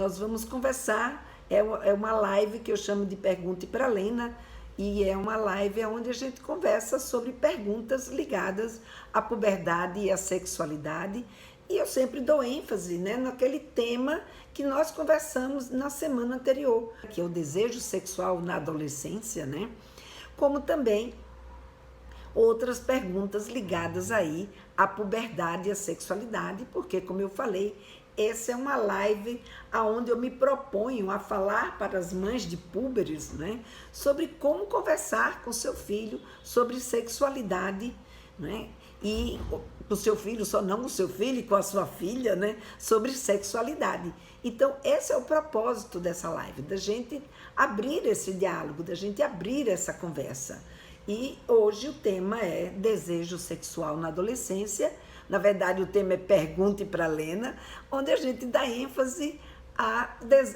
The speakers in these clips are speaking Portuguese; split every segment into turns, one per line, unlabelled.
nós vamos conversar, é uma live que eu chamo de Pergunte para Lena, e é uma live onde a gente conversa sobre perguntas ligadas à puberdade e à sexualidade, e eu sempre dou ênfase, né, naquele tema que nós conversamos na semana anterior, que é o desejo sexual na adolescência, né, como também outras perguntas ligadas aí à puberdade e à sexualidade, porque, como eu falei, essa é uma live onde eu me proponho a falar para as mães de púberes, né, sobre como conversar com seu filho sobre sexualidade, né, e com o seu filho, só não com o seu filho e com a sua filha, né, sobre sexualidade. Então, esse é o propósito dessa live, da gente abrir esse diálogo, da gente abrir essa conversa. E hoje o tema é desejo sexual na adolescência. Na verdade, o tema é Pergunte para Lena, onde a gente dá ênfase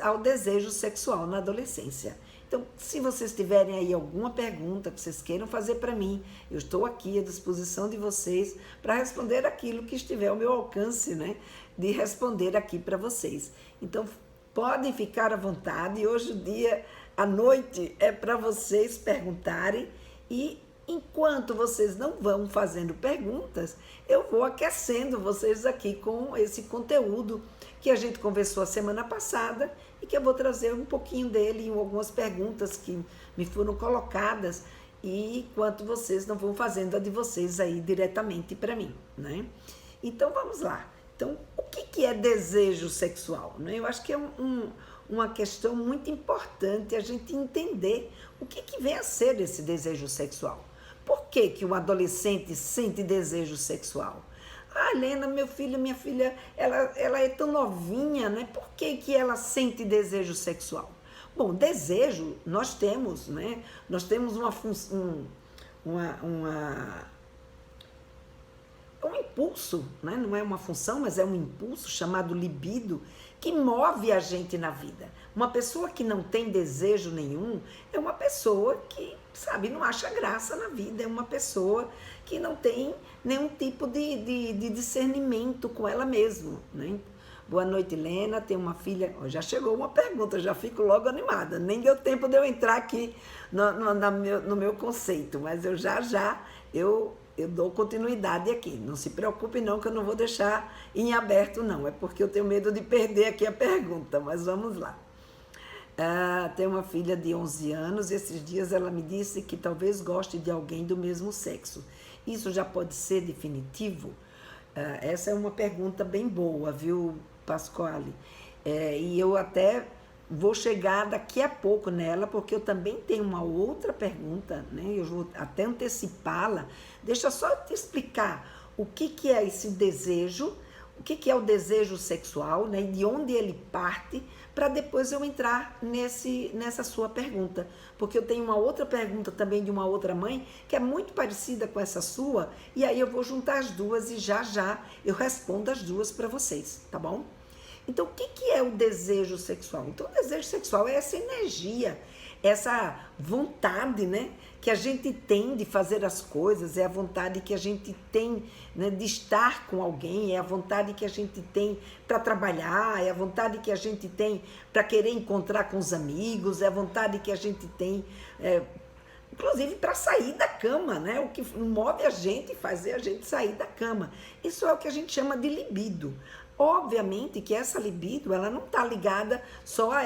ao desejo sexual na adolescência. Então, se vocês tiverem aí alguma pergunta que vocês queiram fazer para mim, eu estou aqui à disposição de vocês para responder aquilo que estiver ao meu alcance, né, de responder aqui para vocês. Então, podem ficar à vontade. Hoje o dia, a noite, é para vocês perguntarem. E enquanto vocês não vão fazendo perguntas, eu vou aquecendo vocês aqui com esse conteúdo que a gente conversou a semana passada e que eu vou trazer um pouquinho dele em algumas perguntas que me foram colocadas, e enquanto vocês não vão fazendo a de vocês aí diretamente para mim, né? Então vamos lá. Então, o que é desejo sexual, né? Eu acho que é uma questão muito importante a gente entender o que vem a ser esse desejo sexual. Por que um adolescente sente desejo sexual? Ah, Helena, meu filho, minha filha, ela é tão novinha, né? Por que ela sente desejo sexual? Bom, desejo, nós temos, né? Nós temos um impulso, né? Não é uma função, mas é um impulso chamado libido, que move a gente na vida. Uma pessoa que não tem desejo nenhum é uma pessoa que, sabe, não acha graça na vida, é uma pessoa que não tem nenhum tipo de discernimento com ela mesma, né? Boa noite, Helena, tem uma filha... Oh, já chegou uma pergunta, já fico logo animada, nem deu tempo de eu entrar aqui no meu conceito, mas eu dou continuidade aqui. Não se preocupe não, que eu não vou deixar em aberto não, é porque eu tenho medo de perder aqui a pergunta, mas vamos lá. Tem uma filha de 11 anos, esses dias ela me disse que talvez goste de alguém do mesmo sexo. Isso já pode ser definitivo? Essa é uma pergunta bem boa, viu, Pasquale? E eu até vou chegar daqui a pouco nela, porque eu também tenho uma outra pergunta, né? Eu vou até antecipá-la. Deixa só eu te explicar o que é esse desejo, o que é o desejo sexual, né? E de onde ele parte, para depois eu entrar nessa sua pergunta. Porque eu tenho uma outra pergunta também de uma outra mãe, que é muito parecida com essa sua, e aí eu vou juntar as duas e já eu respondo as duas para vocês, tá bom? Então, o que é o desejo sexual? Então, o desejo sexual é essa energia, essa vontade, né, que a gente tem de fazer as coisas, é a vontade que a gente tem, né, de estar com alguém, é a vontade que a gente tem para trabalhar, é a vontade que a gente tem para querer encontrar com os amigos, é a vontade que a gente tem, inclusive para sair da cama, né? O que move a gente e fazer a gente sair da cama. Isso é o que a gente chama de libido. Obviamente que essa libido, ela não está ligada só a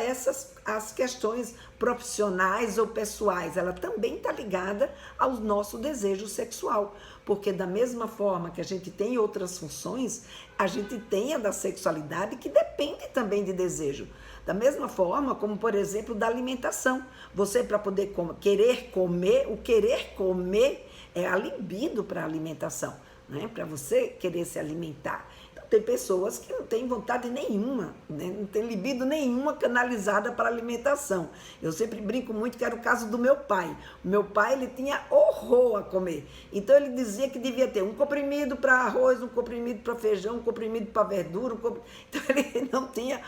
as questões profissionais ou pessoais, ela também está ligada ao nosso desejo sexual, porque da mesma forma que a gente tem outras funções, a gente tem a da sexualidade que depende também de desejo. Da mesma forma como, por exemplo, da alimentação. Você, para poder querer comer, o querer comer é a libido para a alimentação, né? Para você querer se alimentar. Tem pessoas que não têm vontade nenhuma, né? Não tem libido nenhuma canalizada para alimentação. Eu sempre brinco muito que era o caso do meu pai. O meu pai, ele tinha horror a comer. Então, ele dizia que devia ter um comprimido para arroz, um comprimido para feijão, um comprimido para verdura. Então, ele não tinha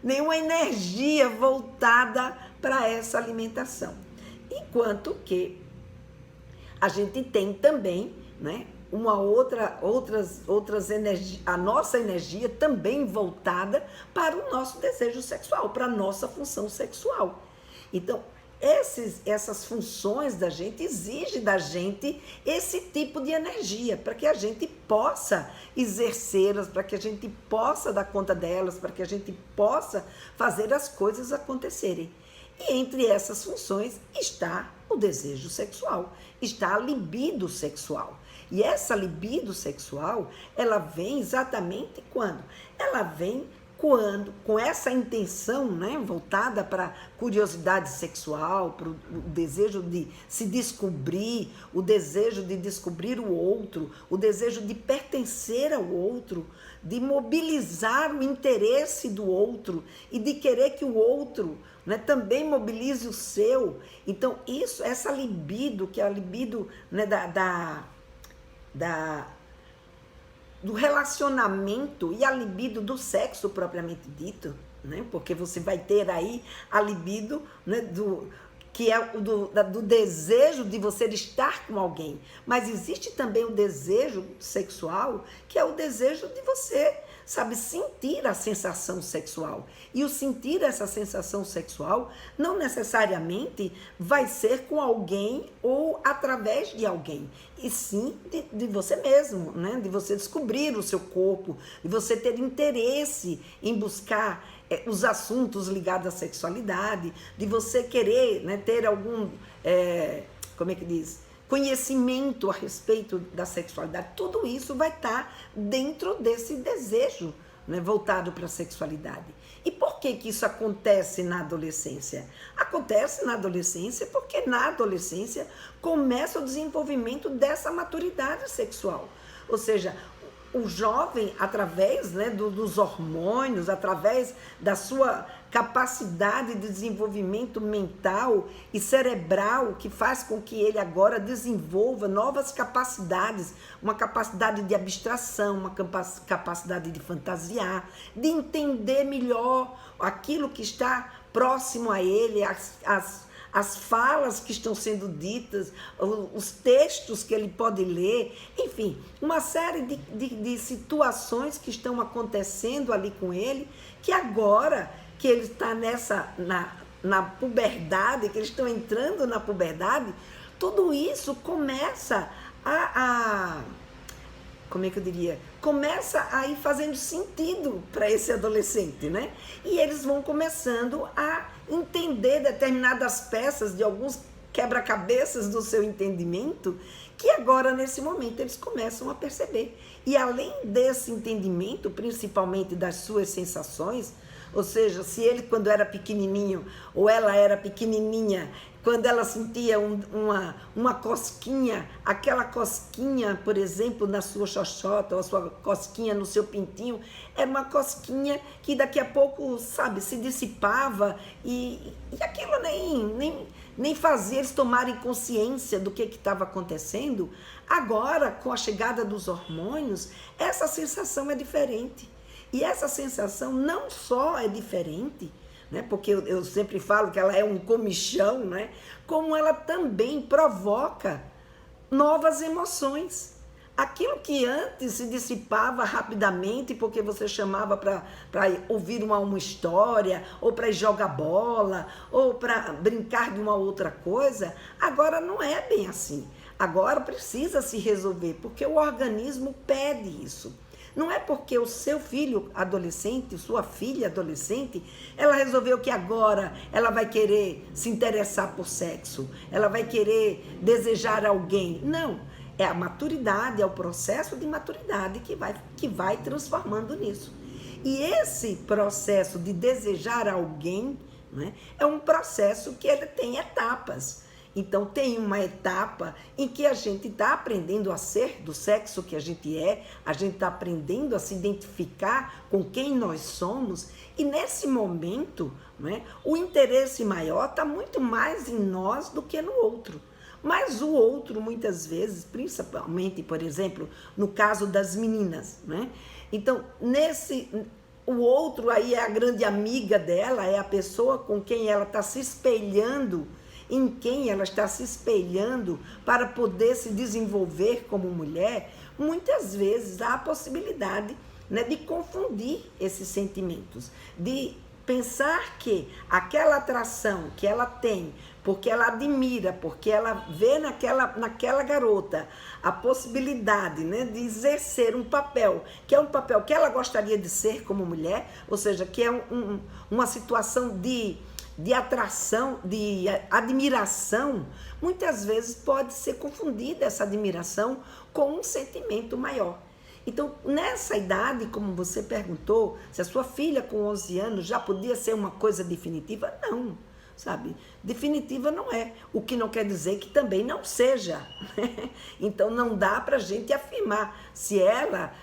nenhuma energia voltada para essa alimentação. Enquanto que a gente tem também, né, outras energias, a nossa energia também voltada para o nosso desejo sexual, para a nossa função sexual. Então, essas funções da gente exigem da gente esse tipo de energia, para que a gente possa exercê-las, para que a gente possa dar conta delas, para que a gente possa fazer as coisas acontecerem. E entre essas funções está o desejo sexual, está a libido sexual. E essa libido sexual, ela vem exatamente quando? Ela vem com essa intenção, né, voltada para a curiosidade sexual, para o desejo de se descobrir, o desejo de descobrir o outro, o desejo de pertencer ao outro, de mobilizar o interesse do outro e de querer que o outro, né, também mobilize o seu. Então, essa libido, que é a libido, né, do relacionamento e a libido do sexo propriamente dito, né? Porque você vai ter aí a libido, né, que é do desejo de você estar com alguém, mas existe também o desejo sexual, que é o desejo de você, sabe, sentir a sensação sexual. E o sentir essa sensação sexual não necessariamente vai ser com alguém ou através de alguém, e sim de você mesmo, né? De você descobrir o seu corpo, de você ter interesse em buscar os assuntos ligados à sexualidade, de você querer, né, ter algum, como é que diz? Conhecimento a respeito da sexualidade. Tudo isso vai estar dentro desse desejo, né, voltado para a sexualidade. E por que isso acontece na adolescência? Acontece na adolescência porque na adolescência começa o desenvolvimento dessa maturidade sexual. Ou seja, o jovem, através, né, dos hormônios, através da sua capacidade de desenvolvimento mental e cerebral, que faz com que ele agora desenvolva novas capacidades, uma capacidade de abstração, uma capacidade de fantasiar, de entender melhor aquilo que está próximo a ele, as falas que estão sendo ditas, os textos que ele pode ler, enfim, uma série de situações que estão acontecendo ali com ele, que agora que ele está na puberdade, que eles estão entrando na puberdade, tudo isso começa como é que eu diria? Começa a ir fazendo sentido para esse adolescente, né? E eles vão começando a entender determinadas peças de alguns quebra-cabeças do seu entendimento, que agora, nesse momento, eles começam a perceber. E além desse entendimento, principalmente das suas sensações, ou seja, se ele, quando era pequenininho, ou ela era pequenininha, quando ela sentia uma cosquinha, aquela cosquinha, por exemplo, na sua xoxota, ou a sua cosquinha no seu pintinho, era uma cosquinha que daqui a pouco, sabe, se dissipava e aquilo nem fazia eles tomarem consciência do que estava acontecendo. Agora, com a chegada dos hormônios, essa sensação é diferente. E essa sensação não só é diferente, né, porque eu sempre falo que ela é um comichão, né, como ela também provoca novas emoções. Aquilo que antes se dissipava rapidamente porque você chamava para ouvir uma história, ou para jogar bola, ou para brincar de uma outra coisa, agora não é bem assim. Agora precisa se resolver, porque o organismo pede isso. Não é porque o seu filho adolescente, sua filha adolescente, ela resolveu que agora ela vai querer se interessar por sexo, ela vai querer desejar alguém. Não, é a maturidade, é o processo de maturidade que vai transformando nisso. E esse processo de desejar alguém, né, é um processo que ele tem etapas. Então, tem uma etapa em que a gente está aprendendo a ser do sexo que a gente está aprendendo a se identificar com quem nós somos, e nesse momento, né, o interesse maior está muito mais em nós do que no outro. Mas o outro, muitas vezes, principalmente, por exemplo, no caso das meninas, né? Então, o outro aí é a grande amiga dela, é a pessoa com quem ela está se espelhando, em quem ela está se espelhando para poder se desenvolver como mulher, muitas vezes há a possibilidade, né, de confundir esses sentimentos, de pensar que aquela atração que ela tem, porque ela admira, porque ela vê naquela garota a possibilidade, né, de exercer um papel, que é um papel que ela gostaria de ser como mulher, ou seja, que é uma situação de atração, de admiração, muitas vezes pode ser confundida essa admiração com um sentimento maior. Então, nessa idade, como você perguntou, se a sua filha com 11 anos já podia ser uma coisa definitiva, não, sabe? Definitiva não é, o que não quer dizer que também não seja, né? Então, não dá pra gente afirmar se ela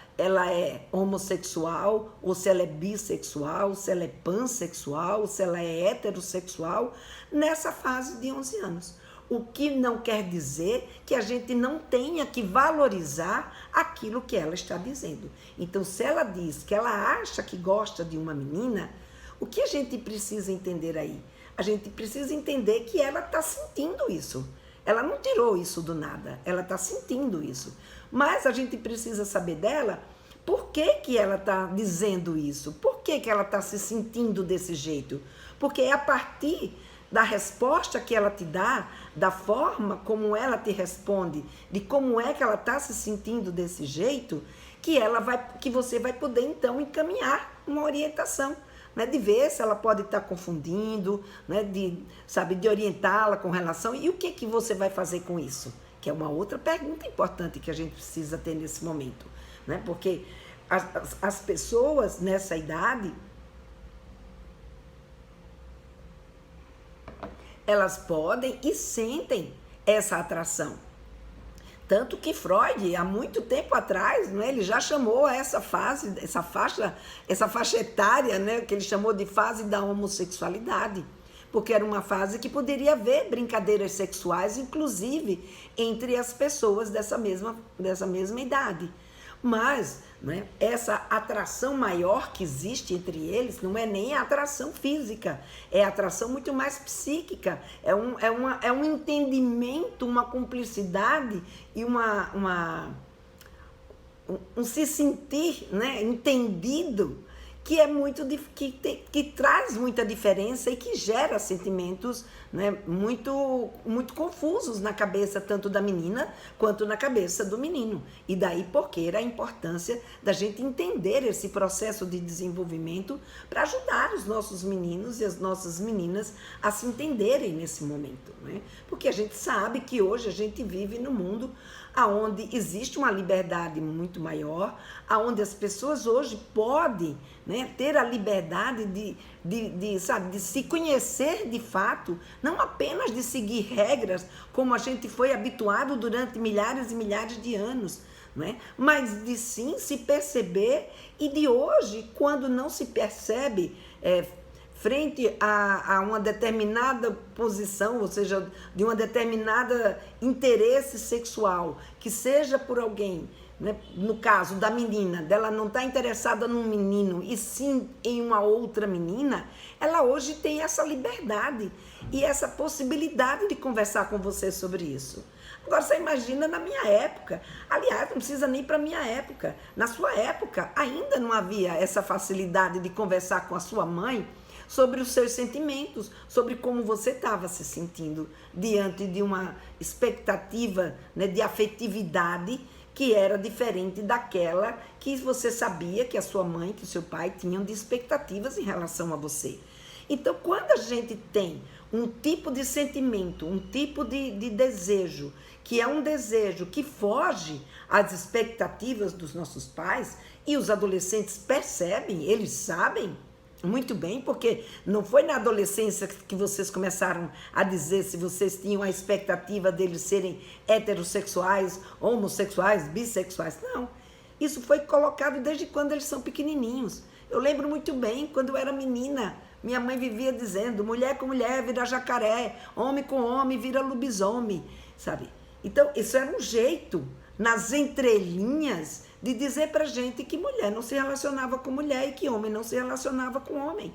é homossexual, ou se ela é bissexual, se ela é pansexual, se ela é heterossexual, nessa fase de 11 anos. O que não quer dizer que a gente não tenha que valorizar aquilo que ela está dizendo. Então, se ela diz que ela acha que gosta de uma menina, o que a gente precisa entender aí? A gente precisa entender que ela está sentindo isso. Ela não tirou isso do nada, ela está sentindo isso. Mas a gente precisa saber dela por que ela está dizendo isso, por que ela está se sentindo desse jeito. Porque é a partir da resposta que ela te dá, da forma como ela te responde, de como é que ela está se sentindo desse jeito, que você vai poder então encaminhar uma orientação, né, de ver se ela pode estar confundindo, né, de orientá-la com relação, e o que você vai fazer com isso? Que é uma outra pergunta importante que a gente precisa ter nesse momento, né, porque as pessoas nessa idade, elas podem e sentem essa atração. Tanto que Freud, há muito tempo atrás, né, ele já chamou essa faixa etária, né, que ele chamou de fase da homossexualidade, porque era uma fase que poderia haver brincadeiras sexuais, inclusive entre as pessoas dessa mesma idade. Mas, né, essa atração maior que existe entre eles não é nem a atração física, é a atração muito mais psíquica, é um entendimento, uma cumplicidade e um se sentir, né, entendido, que é que traz muita diferença e que gera sentimentos, né, muito confusos na cabeça tanto da menina quanto na cabeça do menino. E daí porque a importância da gente entender esse processo de desenvolvimento para ajudar os nossos meninos e as nossas meninas a se entenderem nesse momento, né? Porque a gente sabe que hoje a gente vive num mundo onde existe uma liberdade muito maior, onde as pessoas hoje podem, né, ter a liberdade de se conhecer de fato, não apenas de seguir regras como a gente foi habituado durante milhares e milhares de anos, né, mas de sim se perceber, e de hoje, quando não se percebe frente a uma determinada posição, ou seja, de uma determinada interesse sexual, que seja por alguém, né? No caso da menina, dela não está interessada num menino e sim em uma outra menina, ela hoje tem essa liberdade e essa possibilidade de conversar com você sobre isso. Agora, você imagina na minha época, aliás, não precisa nem para a minha época, na sua época ainda não havia essa facilidade de conversar com a sua mãe sobre os seus sentimentos, sobre como você estava se sentindo diante de uma expectativa, né, de afetividade que era diferente daquela que você sabia que a sua mãe, que o seu pai tinham de expectativas em relação a você. Então, quando a gente tem um tipo de sentimento, um tipo de desejo, que é um desejo que foge às expectativas dos nossos pais, e os adolescentes percebem, eles sabem muito bem, porque não foi na adolescência que vocês começaram a dizer se vocês tinham a expectativa deles serem heterossexuais, homossexuais, bissexuais. Não. Isso foi colocado desde quando eles são pequenininhos. Eu lembro muito bem, quando eu era menina, minha mãe vivia dizendo: mulher com mulher vira jacaré, homem com homem vira lobisomem, sabe? Então, isso era um jeito, nas entrelinhas, de dizer pra gente que mulher não se relacionava com mulher e que homem não se relacionava com homem.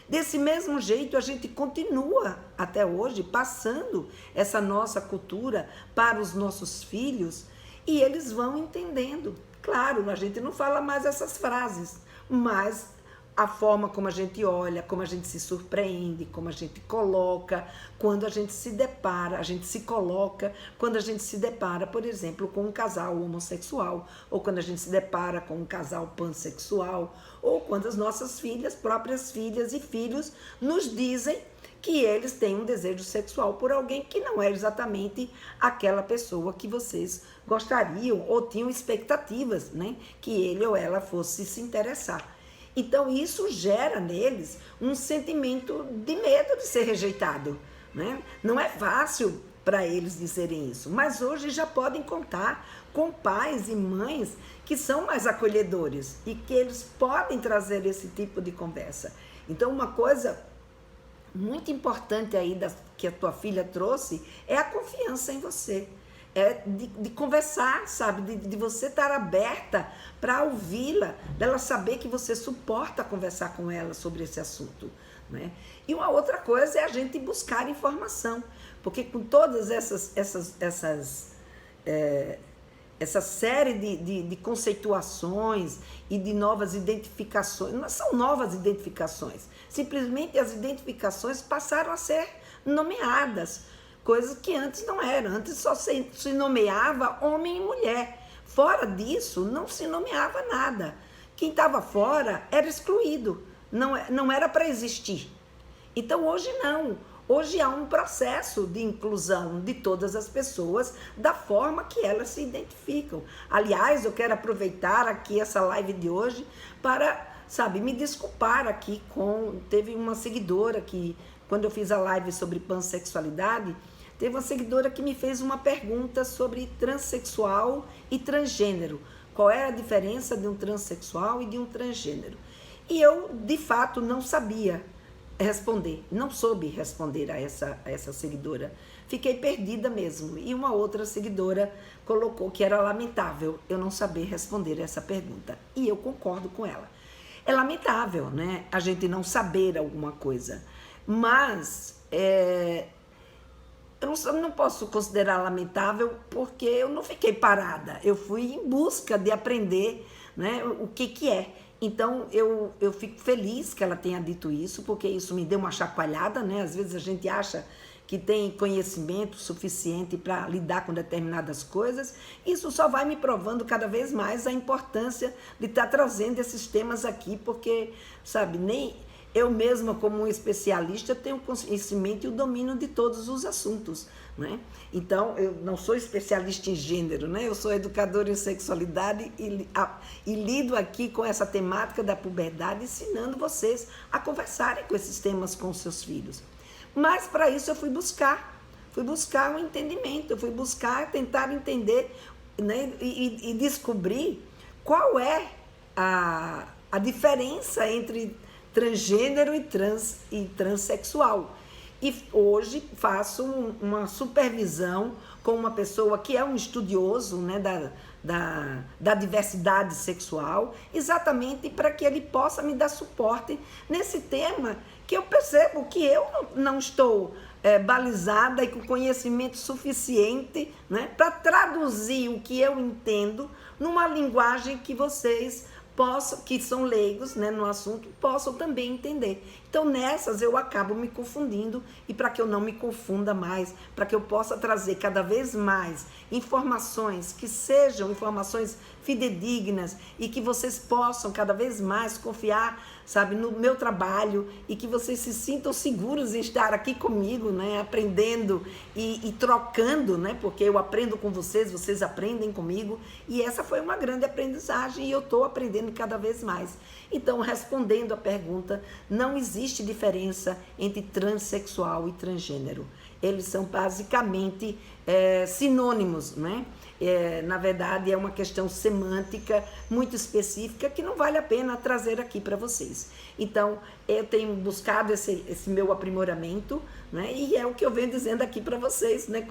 Desse mesmo jeito, a gente continua até hoje passando essa nossa cultura para os nossos filhos, E eles vão entendendo. Claro, a gente não fala mais essas frases, mas a forma como a gente olha, como a gente se surpreende, como a gente coloca, quando a gente se depara, a gente se coloca, quando a gente se depara, por exemplo, com um casal homossexual, ou quando a gente se depara com um casal pansexual, ou quando as nossas filhas, próprias filhas e filhos, nos dizem que eles têm um desejo sexual por alguém que não é exatamente aquela pessoa que vocês gostariam ou tinham expectativas, né, que ele ou ela fosse se interessar. Então isso gera neles um sentimento de medo de ser rejeitado, né? Não é fácil para eles dizerem isso, mas hoje já podem contar com pais e mães que são mais acolhedores e que eles podem trazer esse tipo de conversa. Então uma coisa muito importante aí que a tua filha trouxe é a confiança em você. É de conversar, sabe? De você estar aberta para ouvi-la, dela saber que você suporta conversar com ela sobre esse assunto, né? E uma outra coisa é a gente buscar informação, porque com todas essa série de conceituações e de novas identificações, não são novas identificações, simplesmente as identificações passaram a ser nomeadas, coisas que antes não eram, antes só se nomeava homem e mulher, fora disso não se nomeava nada, quem estava fora era excluído, não era para existir. Então hoje não. Hoje há um processo de inclusão de todas as pessoas da forma que elas se identificam. Aliás, eu quero aproveitar aqui essa live de hoje para, sabe, me desculpar aqui teve uma seguidora que, quando eu fiz a live sobre pansexualidade, teve uma seguidora que me fez uma pergunta sobre transexual e transgênero. Qual era a diferença de um transexual e de um transgênero? E eu, de fato, não sabia responder, não soube responder a essa seguidora, fiquei perdida mesmo. E uma outra seguidora colocou que era lamentável eu não saber responder essa pergunta, e eu concordo com ela. É lamentável, né, a gente não saber alguma coisa, mas eu não posso considerar lamentável porque eu não fiquei parada, eu fui em busca de aprender, né, o que é. Então, eu fico feliz que ela tenha dito isso, porque isso me deu uma chacoalhada, né? Às vezes a gente acha que tem conhecimento suficiente para lidar com determinadas coisas. Isso só vai me provando cada vez mais a importância de estar trazendo esses temas aqui, porque, sabe, nem eu mesma, como um especialista, tenho conhecimento e o domínio de todos os assuntos, né? Então, eu não sou especialista em gênero, né? Eu sou educadora em sexualidade e lido aqui com essa temática da puberdade, ensinando vocês a conversarem com esses temas com os seus filhos. Mas, para isso, eu fui buscar um entendimento, eu fui buscar, tentar entender, né? E descobrir qual é a diferença entre transgênero e transexual. E hoje faço uma supervisão com uma pessoa que é um estudioso, né, da diversidade sexual, exatamente para que ele possa me dar suporte nesse tema que eu percebo que eu não estou balizada e com conhecimento suficiente, né, para traduzir o que eu entendo numa linguagem que vocês que são leigos, né, no assunto, possam também entender. Então, nessas eu acabo me confundindo, e para que eu não me confunda mais, para que eu possa trazer cada vez mais informações que sejam informações fidedignas e que vocês possam cada vez mais confiar, sabe, no meu trabalho, e que vocês se sintam seguros em estar aqui comigo, né, aprendendo e trocando, né, porque eu aprendo com vocês, vocês aprendem comigo, e essa foi uma grande aprendizagem e eu estou aprendendo cada vez mais. Então, respondendo a pergunta, não existe diferença entre transexual e transgênero. Eles são basicamente sinônimos, né? Na verdade, é uma questão semântica muito específica que não vale a pena trazer aqui para vocês. Então, eu tenho buscado esse meu aprimoramento, né? E é o que eu venho dizendo aqui para vocês, né?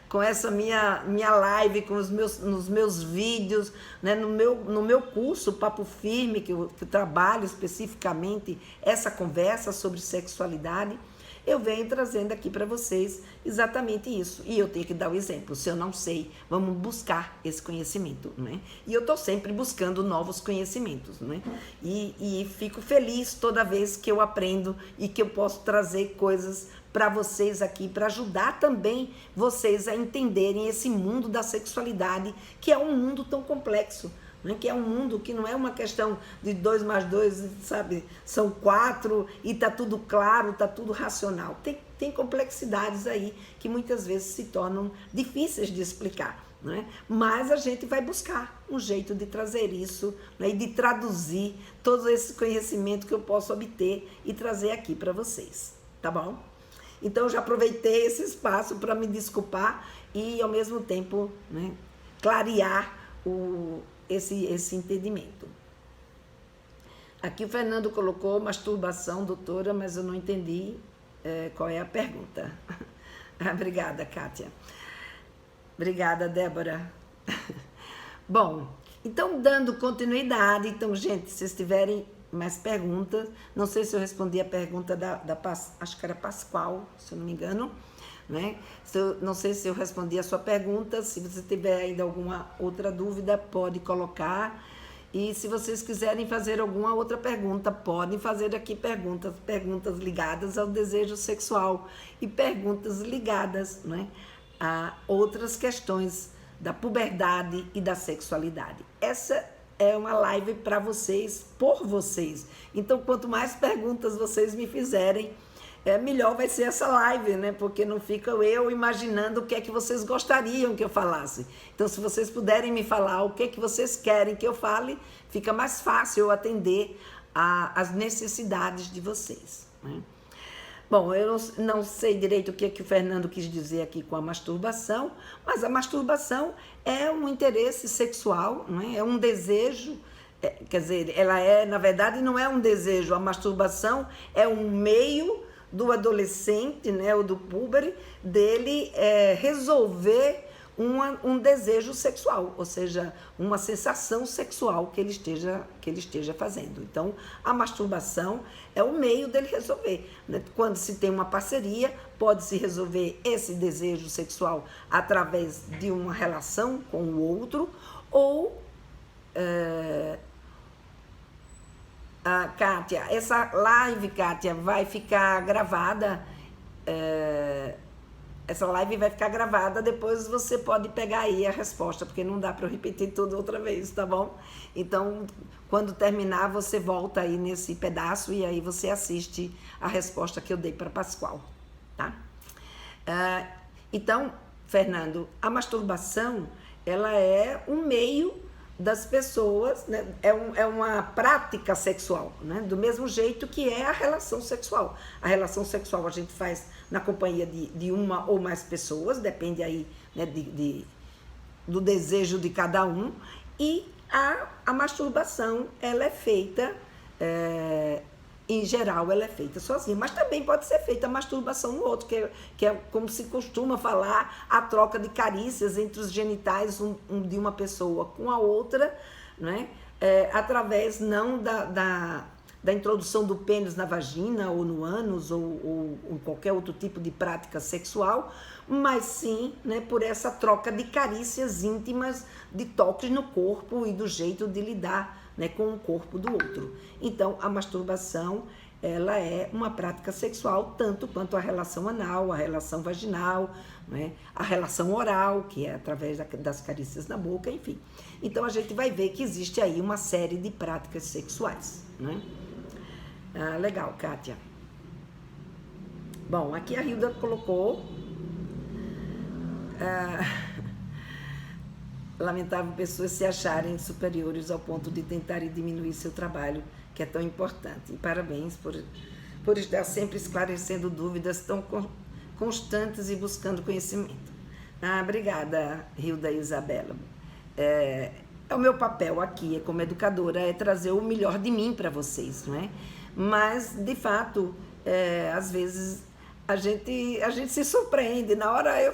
Com essa minha live, nos meus vídeos, né? No meu curso Papo Firme, que eu trabalho especificamente essa conversa sobre sexualidade. eu venho trazendo aqui para vocês exatamente isso. E eu tenho que dar o exemplo. Se eu não sei, vamos buscar esse conhecimento, né? E eu estou sempre buscando novos conhecimentos, né? E fico feliz toda vez que eu aprendo e que eu posso trazer coisas para vocês aqui, para ajudar também vocês a entenderem esse mundo da sexualidade, que é um mundo tão complexo, né? Que é um mundo que não é uma questão de 2 mais 2, sabe? São 4 e tá tudo claro, tá tudo racional. Tem complexidades aí que muitas vezes se tornam difíceis de explicar, né? Mas a gente vai buscar um jeito de trazer isso, né? E de traduzir todo esse conhecimento que eu posso obter e trazer aqui para vocês, tá bom? Então, eu já aproveitei esse espaço para me desculpar e, ao mesmo tempo, né, clarear esse entendimento. Aqui o Fernando colocou masturbação, doutora, mas eu não entendi qual é a pergunta. Obrigada, Kátia. Obrigada, Débora. Bom, então, dando continuidade, então, gente, se vocês tiverem mais perguntas, não sei se eu respondi a pergunta acho que era Pascoal, se eu não me engano, né? Não sei se eu respondi a sua pergunta. Se você tiver ainda alguma outra dúvida, pode colocar. E se vocês quiserem fazer alguma outra pergunta, podem fazer aqui perguntas ligadas ao desejo sexual e perguntas ligadas, né, a outras questões da puberdade e da sexualidade. Essa é uma live para vocês, por vocês. Então, quanto mais perguntas vocês me fizerem, melhor vai ser essa live, né? Porque não fica eu imaginando o que é que vocês gostariam que eu falasse. Então, se vocês puderem me falar o que é que vocês querem que eu fale, fica mais fácil eu atender às necessidades de vocês, né? Bom, eu não sei direito o que o Fernando quis dizer aqui com a masturbação, mas a masturbação é um interesse sexual, não é? É um desejo, quer dizer, na verdade, não é um desejo. A masturbação é um meio do adolescente, né, ou do púber, dele resolver um desejo sexual, ou seja, uma sensação sexual que ele esteja fazendo. Então, a masturbação é o meio dele resolver, né? Quando se tem uma parceria, pode-se resolver esse desejo sexual através de uma relação com o outro, ou Kátia, essa live, Kátia, vai ficar gravada. Essa live vai ficar gravada, depois você pode pegar aí a resposta, porque não dá para eu repetir tudo outra vez, tá bom? Então, quando terminar, você volta aí nesse pedaço e aí você assiste a resposta que eu dei para Pascoal, tá? Então, Fernando, a masturbação, ela é um meio das pessoas, né? É uma prática sexual, né? Do mesmo jeito que é a relação sexual. A relação sexual a gente faz na companhia de uma ou mais pessoas, depende aí, né, do desejo de cada um, e a masturbação, ela é feita, em geral, ela é feita sozinha, mas também pode ser feita a masturbação no outro, que é como se costuma falar, a troca de carícias entre os genitais de uma pessoa com a outra, né? Através não da introdução do pênis na vagina ou no ânus ou qualquer outro tipo de prática sexual, mas sim, né, por essa troca de carícias íntimas, de toques no corpo e do jeito de lidar, né, com o corpo do outro. Então, a masturbação, ela é uma prática sexual tanto quanto a relação anal, a relação vaginal, né, a relação oral, que é através das carícias na boca, enfim. Então, a gente vai ver que existe aí uma série de práticas sexuais, né? Legal, Kátia. Bom, aqui a Hilda colocou... lamentável pessoas se acharem superiores ao ponto de tentarem diminuir seu trabalho, que é tão importante. E parabéns por estar sempre esclarecendo dúvidas tão constantes e buscando conhecimento. Obrigada, Hilda e Isabela. É o meu papel aqui, como educadora, é trazer o melhor de mim para vocês, não é? Mas, de fato, às vezes a gente se surpreende. Na hora eu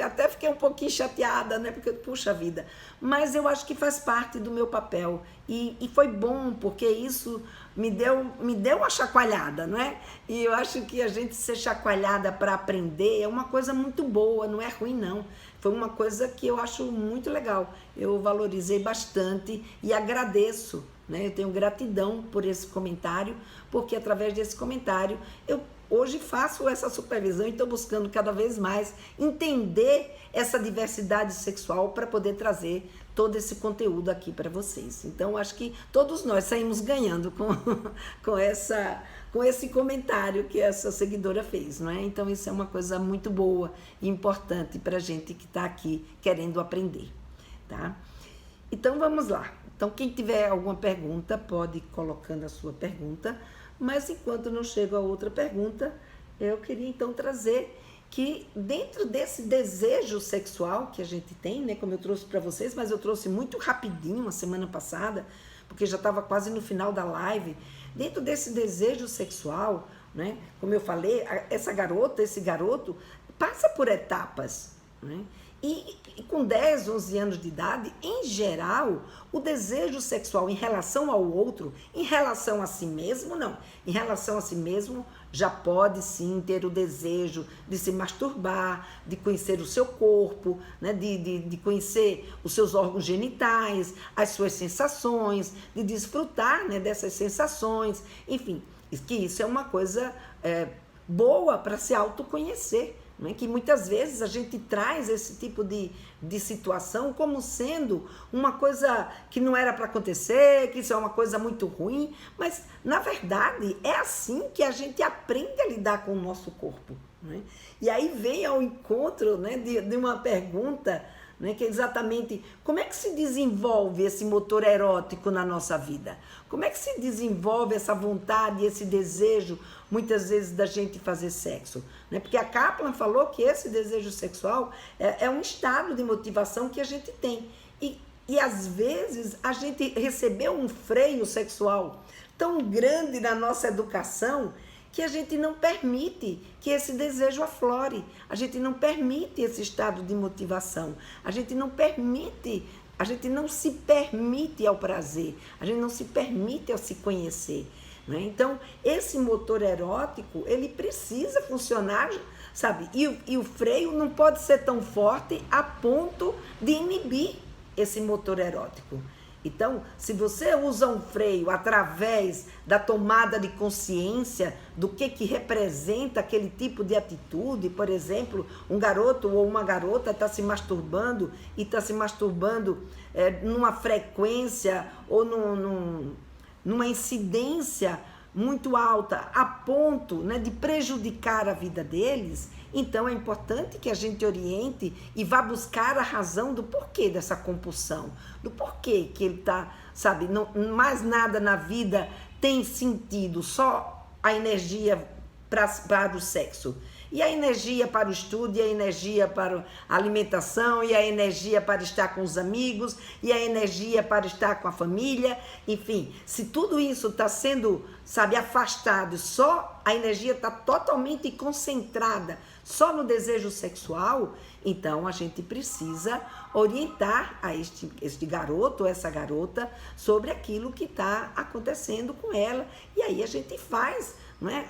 até fiquei um pouquinho chateada, né? Porque, puxa vida. Mas eu acho que faz parte do meu papel. E foi bom, porque isso me deu uma chacoalhada, não é? E eu acho que a gente ser chacoalhada para aprender é uma coisa muito boa, não é ruim, não. Foi uma coisa que eu acho muito legal. Eu valorizei bastante e agradeço, né? Eu tenho gratidão por esse comentário, porque através desse comentário eu hoje faço essa supervisão e estou buscando cada vez mais entender essa diversidade sexual para poder trazer todo esse conteúdo aqui para vocês. Então, acho que todos nós saímos ganhando com esse comentário que essa seguidora fez, não é? Então, isso é uma coisa muito boa e importante para a gente que está aqui querendo aprender, tá? Então, vamos lá. Então, quem tiver alguma pergunta, pode ir colocando a sua pergunta, mas enquanto não chega a outra pergunta, eu queria então trazer que dentro desse desejo sexual que a gente tem, né, como eu trouxe para vocês, mas eu trouxe muito rapidinho a semana passada, porque já estava quase no final da live, dentro desse desejo sexual, né, como eu falei, essa garota, esse garoto, passa por etapas, né? E com 10, 11 anos de idade, em geral, o desejo sexual em relação ao outro, em relação a si mesmo, não. Em relação a si mesmo, já pode sim ter o desejo de se masturbar, de conhecer o seu corpo, né? de conhecer os seus órgãos genitais, as suas sensações, de desfrutar, né, dessas sensações. Enfim, que isso é uma coisa boa para se autoconhecer. Né? Que muitas vezes a gente traz esse tipo de situação como sendo uma coisa que não era para acontecer, que isso é uma coisa muito ruim, mas na verdade é assim que a gente aprende a lidar com o nosso corpo. Né? E aí vem ao encontro, né, de uma pergunta, né, que é exatamente como é que se desenvolve esse motor erótico na nossa vida? Como é que se desenvolve essa vontade, esse desejo, muitas vezes, da gente fazer sexo? Né? Porque a Kaplan falou que esse desejo sexual é um estado de motivação que a gente tem. E às vezes a gente recebeu um freio sexual tão grande na nossa educação que a gente não permite que esse desejo aflore, a gente não permite esse estado de motivação, a gente não se permite ao prazer, a gente não se permite ao se conhecer. Né? Então, esse motor erótico, ele precisa funcionar, sabe? E o freio não pode ser tão forte a ponto de inibir esse motor erótico. Então, se você usa um freio através da tomada de consciência do que representa aquele tipo de atitude, por exemplo, um garoto ou uma garota está se masturbando e está se masturbando numa frequência ou numa incidência muito alta, a ponto, né, de prejudicar a vida deles, então é importante que a gente oriente e vá buscar a razão do porquê dessa compulsão, do porquê que ele está, sabe, não, mais nada na vida tem sentido, só a energia para o sexo. E a energia para o estudo, e a energia para a alimentação, e a energia para estar com os amigos, e a energia para estar com a família, enfim, se tudo isso está sendo, sabe, afastado, só a energia está totalmente concentrada só no desejo sexual, então a gente precisa orientar a este garoto ou essa garota sobre aquilo que está acontecendo com ela, e aí a gente faz, não é,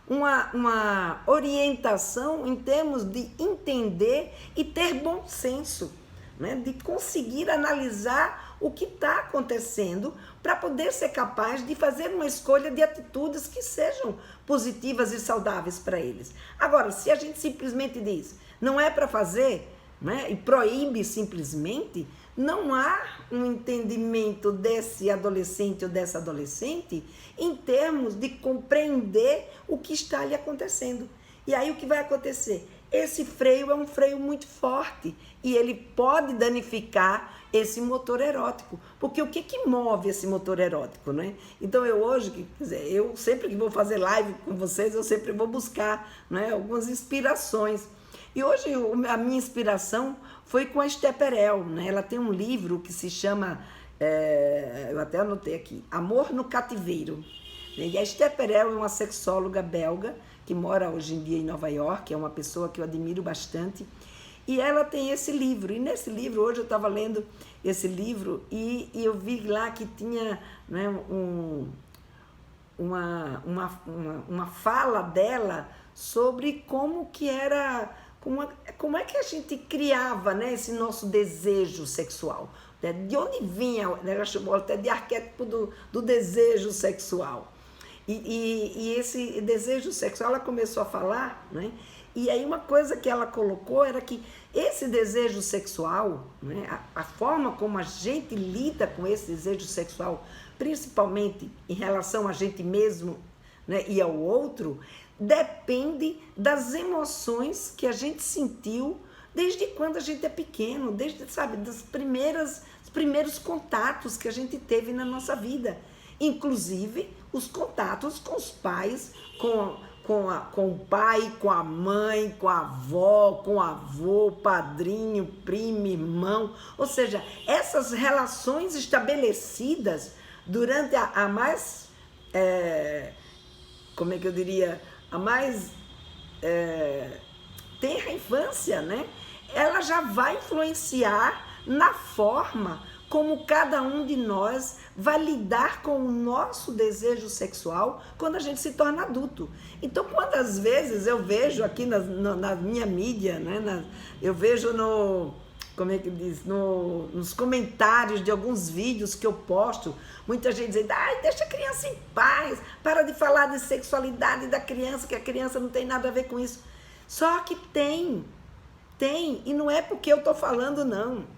uma orientação em termos de entender e ter bom senso, né? De conseguir analisar o que está acontecendo para poder ser capaz de fazer uma escolha de atitudes que sejam positivas e saudáveis para eles. Agora, se a gente simplesmente diz, não é para fazer, né? E proíbe simplesmente, não há um entendimento desse adolescente ou dessa adolescente em termos de compreender o que está lhe acontecendo. E aí o que vai acontecer? Esse freio é um freio muito forte e ele pode danificar esse motor erótico. Porque o que move esse motor erótico, né? Então eu hoje, quer dizer, eu sempre que vou fazer live com vocês, eu sempre vou buscar, né, algumas inspirações. E hoje a minha inspiração foi com a Esther Perel, né? Ela tem um livro que se chama, eu até anotei aqui, Amor no Cativeiro. E a Esther Perel é uma sexóloga belga que mora hoje em dia em Nova York, é uma pessoa que eu admiro bastante. E ela tem esse livro, e nesse livro, hoje eu estava lendo esse livro e eu vi lá que tinha, né, uma fala dela sobre como que era, como é que a gente criava, né, esse nosso desejo sexual. Né? De onde vinha, ela chamou até de arquétipo do desejo sexual. E esse desejo sexual, ela começou a falar, né? E aí uma coisa que ela colocou era que esse desejo sexual, né, a forma como a gente lida com esse desejo sexual, principalmente em relação a gente mesmo, né, e ao outro, depende das emoções que a gente sentiu desde quando a gente é pequeno, desde, sabe, dos primeiros contatos que a gente teve na nossa vida. Inclusive os contatos com os pais, com o pai, com a mãe, com a avó, com o avô, padrinho, primo, irmão. Ou seja, essas relações estabelecidas durante a mais, como é que eu diria, a mais tenra infância, né? Ela já vai influenciar na forma como cada um de nós vai lidar com o nosso desejo sexual quando a gente se torna adulto. Então, quantas vezes eu vejo aqui na minha mídia, né, eu vejo como é que diz, nos comentários de alguns vídeos que eu posto, muita gente dizendo, ai, deixa a criança em paz, para de falar de sexualidade da criança, que a criança não tem nada a ver com isso. Só que tem, e não é porque eu estou falando, não.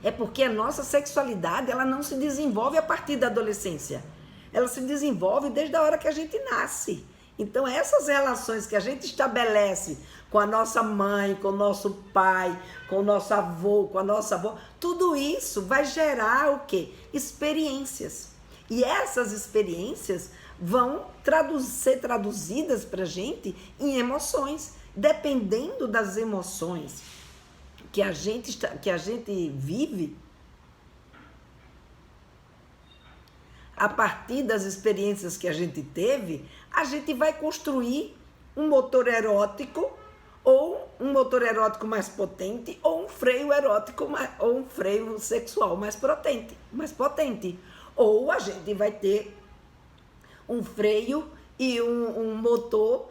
É porque a nossa sexualidade, ela não se desenvolve a partir da adolescência. Ela se desenvolve desde a hora que a gente nasce. Então, essas relações que a gente estabelece com a nossa mãe, com o nosso pai, com o nosso avô, com a nossa avó, tudo isso vai gerar o quê? Experiências. E essas experiências vão ser traduzidas para a gente em emoções. Dependendo das emoções que a gente vive, a partir das experiências que a gente teve, a gente vai construir um motor erótico, ou um motor erótico mais potente, ou um freio erótico, ou um freio sexual mais potente. Ou a gente vai ter um freio e um motor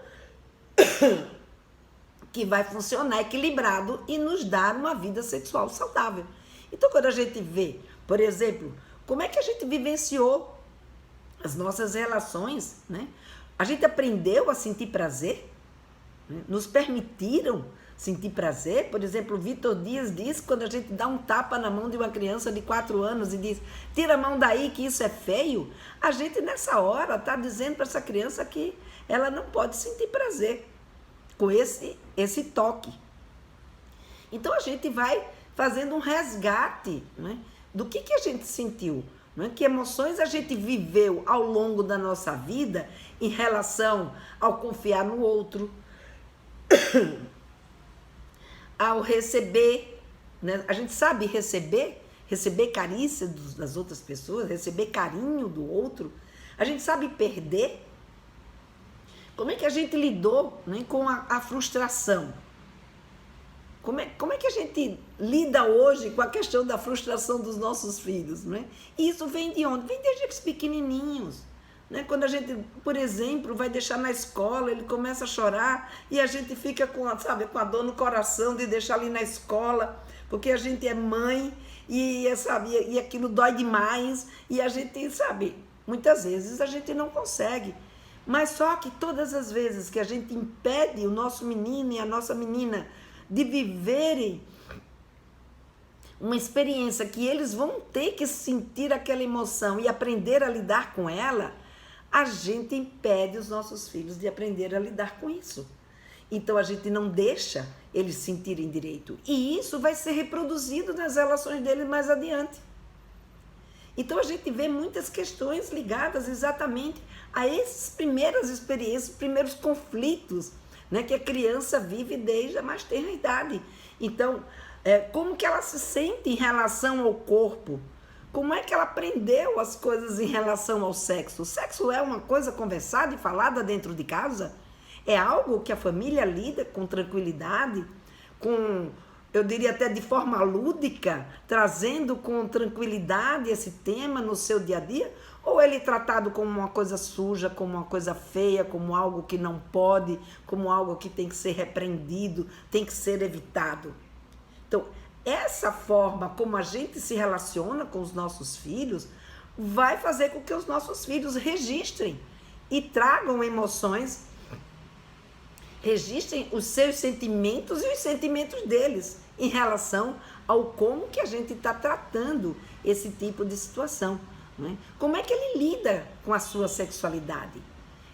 que vai funcionar equilibrado e nos dar uma vida sexual saudável. Então, quando a gente vê, por exemplo, como é que a gente vivenciou as nossas relações, né? A gente aprendeu a sentir prazer, né? Nos permitiram sentir prazer. Por exemplo, o Vitor Dias diz que quando a gente dá um tapa na mão de uma criança de 4 anos e diz, tira a mão daí que isso é feio, a gente nessa hora está dizendo para essa criança que ela não pode sentir prazer com esse toque. Então a gente vai fazendo um resgate, né, do que a gente sentiu, né, que emoções a gente viveu ao longo da nossa vida em relação ao confiar no outro, ao receber, né, a gente sabe receber carícia das outras pessoas, receber carinho do outro, a gente sabe perder. Como é que a gente lidou, né, com a frustração? Como é que a gente lida hoje com a questão da frustração dos nossos filhos? Né? E isso vem de onde? Vem desde os pequenininhos. Né? Quando a gente, por exemplo, vai deixar na escola, ele começa a chorar e a gente fica com a dor no coração de deixar ali na escola, porque a gente é mãe e aquilo dói demais e a gente, muitas vezes a gente não consegue. Mas só que todas as vezes que a gente impede o nosso menino e a nossa menina de viverem uma experiência que eles vão ter que sentir aquela emoção e aprender a lidar com ela, a gente impede os nossos filhos de aprender a lidar com isso. Então a gente não deixa eles sentirem direito. E isso vai ser reproduzido nas relações deles mais adiante. Então a gente vê muitas questões ligadas exatamente a essas primeiras experiências, primeiros conflitos, né, que a criança vive desde a mais tenra idade. Então, como que ela se sente em relação ao corpo? Como é que ela aprendeu as coisas em relação ao sexo? O sexo é uma coisa conversada e falada dentro de casa? É algo que a família lida com tranquilidade, eu diria até de forma lúdica, trazendo com tranquilidade esse tema no seu dia a dia? Ou ele é tratado como uma coisa suja, como uma coisa feia, como algo que não pode, como algo que tem que ser repreendido, tem que ser evitado? Então, essa forma como a gente se relaciona com os nossos filhos vai fazer com que os nossos filhos registrem e tragam emoções, registrem os seus sentimentos e os sentimentos deles em relação ao como que a gente está tratando esse tipo de situação, né? Como é que ele lida com a sua sexualidade?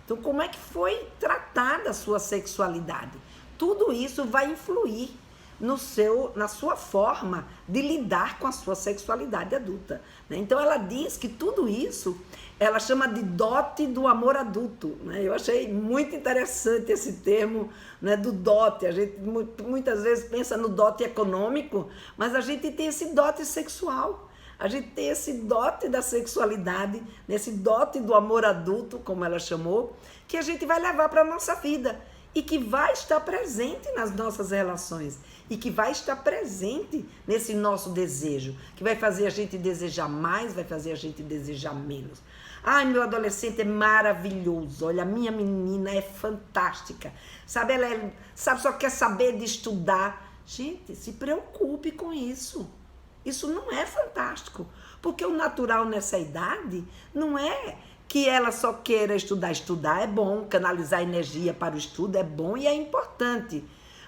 Então, como é que foi tratada a sua sexualidade? Tudo isso vai influir na sua forma de lidar com a sua sexualidade adulta, né? Então ela diz que tudo isso ela chama de dote do amor adulto, né? Eu achei muito interessante esse termo, né, do dote. A gente muitas vezes pensa no dote econômico, mas a gente tem esse dote sexual, a gente tem esse dote da sexualidade, esse dote do amor adulto, como ela chamou, que a gente vai levar para a nossa vida e que vai estar presente nas nossas relações e que vai estar presente nesse nosso desejo, que vai fazer a gente desejar mais, vai fazer a gente desejar menos. Ai, meu adolescente é maravilhoso, olha, a minha menina é fantástica, sabe, sabe, só quer saber de estudar. Gente, se preocupe com isso. Isso não é fantástico, porque o natural nessa idade não é que ela só queira estudar. Estudar é bom, canalizar energia para o estudo é bom e é importante.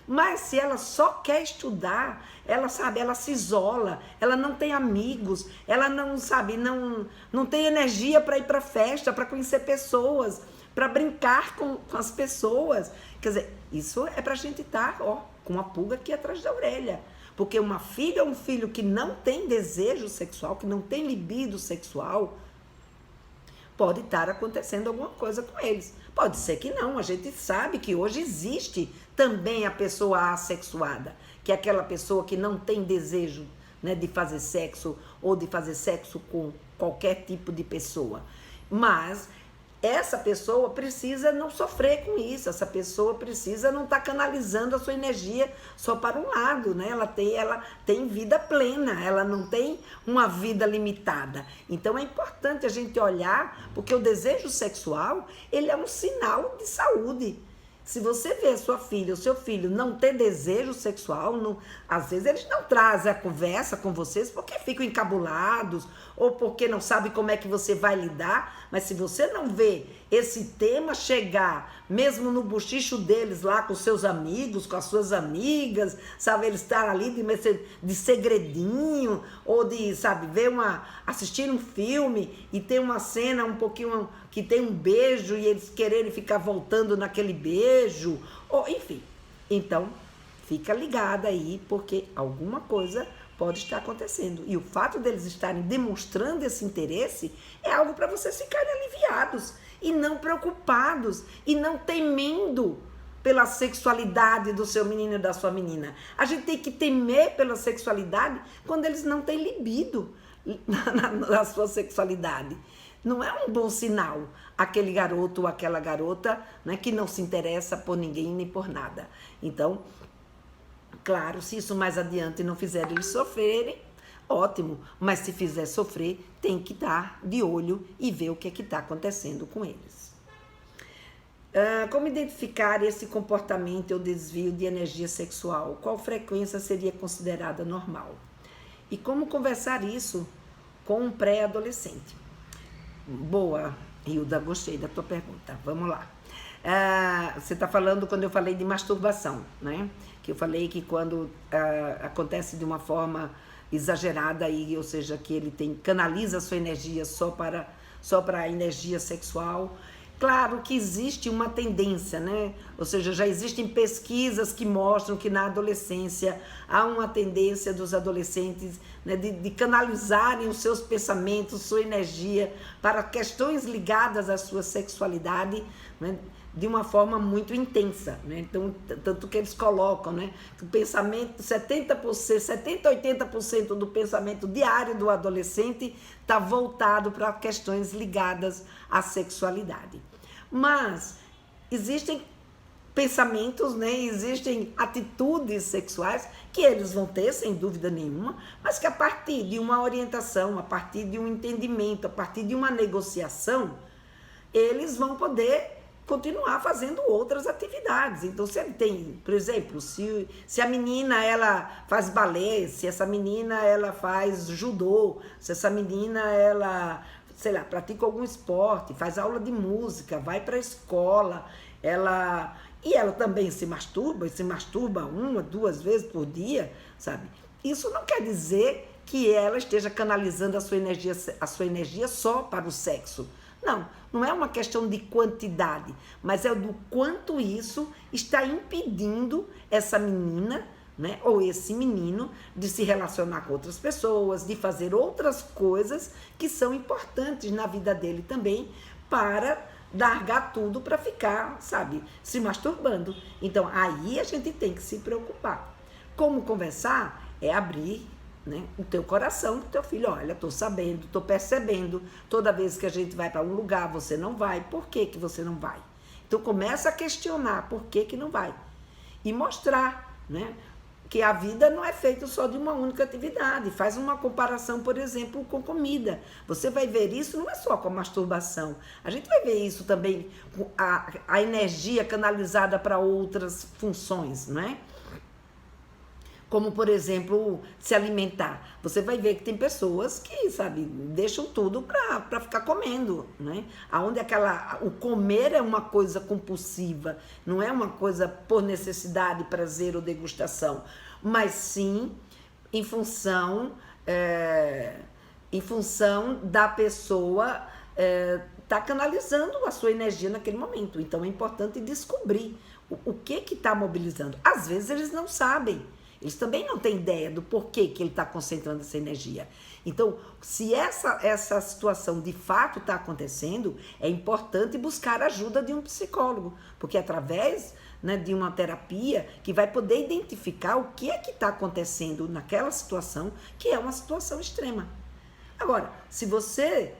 Mas se ela só quer estudar, ela sabe, ela se isola, ela não tem amigos, ela não sabe, não tem energia para ir para festa, para conhecer pessoas, para brincar com as pessoas. Quer dizer, isso é para a gente estar, com uma pulga aqui atrás da orelha. Porque uma filha ou um filho que não tem desejo sexual, que não tem libido sexual, pode estar acontecendo alguma coisa com eles. Pode ser que não, a gente sabe que hoje existe também a pessoa assexuada, que é aquela pessoa que não tem desejo, né, de fazer sexo ou de fazer sexo com qualquer tipo de pessoa. Mas essa pessoa precisa não sofrer com isso, essa pessoa precisa não estar canalizando a sua energia só para um lado, né? Ela tem vida plena, ela não tem uma vida limitada. Então é importante a gente olhar, porque o desejo sexual, ele é um sinal de saúde. Se você vê a sua filha, o seu filho não ter desejo sexual, às vezes eles não trazem a conversa com vocês porque ficam encabulados ou porque não sabem como é que você vai lidar, mas se você não vê esse tema chegar, mesmo no bochicho deles lá com seus amigos, com as suas amigas, sabe, eles estar ali de segredinho, ou de, sabe, assistir um filme e ter uma cena um pouquinho que tem um beijo e eles quererem ficar voltando naquele beijo, ou enfim. Então, fica ligada aí, porque alguma coisa pode estar acontecendo. E o fato deles estarem demonstrando esse interesse é algo para vocês ficarem aliviados e não preocupados e não temendo pela sexualidade do seu menino e da sua menina. A gente tem que temer pela sexualidade quando eles não têm libido na sua sexualidade. Não é um bom sinal aquele garoto ou aquela garota, né, que não se interessa por ninguém nem por nada. Então, claro, se isso mais adiante não fizer eles sofrerem, ótimo. Mas se fizer sofrer, tem que estar de olho e ver o que está acontecendo com eles. Como identificar esse comportamento ou desvio de energia sexual? Qual frequência seria considerada normal? E como conversar isso com um pré-adolescente? Boa, Hilda, gostei da tua pergunta. Vamos lá. Você está falando quando eu falei de masturbação, né? Que eu falei que quando acontece de uma forma exagerada, aí, ou seja, que ele canaliza a sua energia só para a energia sexual. Claro que existe uma tendência, né? Ou seja, já existem pesquisas que mostram que na adolescência há uma tendência dos adolescentes, né, de canalizarem os seus pensamentos, sua energia para questões ligadas à sua sexualidade, né, de uma forma muito intensa, né? Então, tanto que eles colocam, né, que o pensamento, 70%, 70, 80% do pensamento diário do adolescente está voltado para questões ligadas à sexualidade. Mas existem pensamentos, né? Existem atitudes sexuais que eles vão ter, sem dúvida nenhuma, mas que a partir de uma orientação, a partir de um entendimento, a partir de uma negociação, eles vão poder continuar fazendo outras atividades. Então, se ele tem, por exemplo, se a menina ela faz balé, se essa menina ela faz judô, se essa menina ela, sei lá, pratica algum esporte, faz aula de música, vai para a escola, ela também se masturba, e se masturba 1, 2 vezes por dia, sabe? Isso não quer dizer que ela esteja canalizando a sua energia só para o sexo. Não é uma questão de quantidade, mas é do quanto isso está impedindo essa menina, né, ou esse menino de se relacionar com outras pessoas, de fazer outras coisas que são importantes na vida dele também, para largar tudo para ficar, sabe, se masturbando. Então, aí a gente tem que se preocupar. Como conversar? É abrir, né, o teu coração pro teu filho. Olha, estou sabendo, estou percebendo, toda vez que a gente vai para um lugar, você não vai. Por que que você não vai? Então, começa a questionar por que que não vai. E mostrar, né, que a vida não é feita só de uma única atividade. Faz uma comparação, por exemplo, com comida. Você vai ver isso não é só com a masturbação. A gente vai ver isso também com a energia canalizada para outras funções, não é? Como, por exemplo, se alimentar. Você vai ver que tem pessoas que, sabe, deixam tudo para ficar comendo, né? Aonde o comer é uma coisa compulsiva, não é uma coisa por necessidade, prazer ou degustação, mas sim em função da pessoa tá canalizando a sua energia naquele momento. Então, é importante descobrir o que está mobilizando. Às vezes, eles não sabem. Eles também não têm ideia do porquê que ele está concentrando essa energia. Então, se essa situação de fato está acontecendo, é importante buscar a ajuda de um psicólogo, porque através, né, de uma terapia que vai poder identificar o que é que está acontecendo naquela situação, que é uma situação extrema. Agora, se você...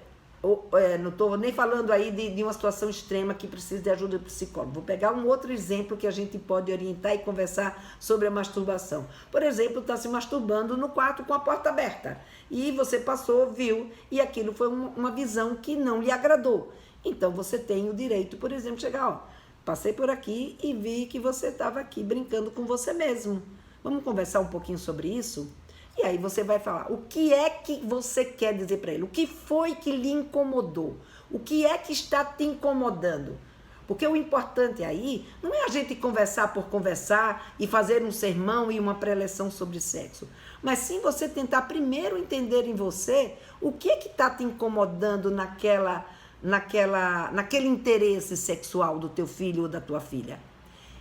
não estou nem falando aí de uma situação extrema que precisa de ajuda do psicólogo. Vou pegar um outro exemplo que a gente pode orientar e conversar sobre a masturbação. Por exemplo, está se masturbando no quarto com a porta aberta. E você passou, viu, e aquilo foi uma visão que não lhe agradou. Então, você tem o direito, por exemplo, de chegar, passei por aqui e vi que você estava aqui brincando com você mesmo. Vamos conversar um pouquinho sobre isso? E aí você vai falar, o que é que você quer dizer para ele? O que foi que lhe incomodou? O que é que está te incomodando? Porque o importante aí não é a gente conversar por conversar e fazer um sermão e uma preleção sobre sexo, mas sim você tentar primeiro entender em você o que é que está te incomodando naquele interesse sexual do teu filho ou da tua filha.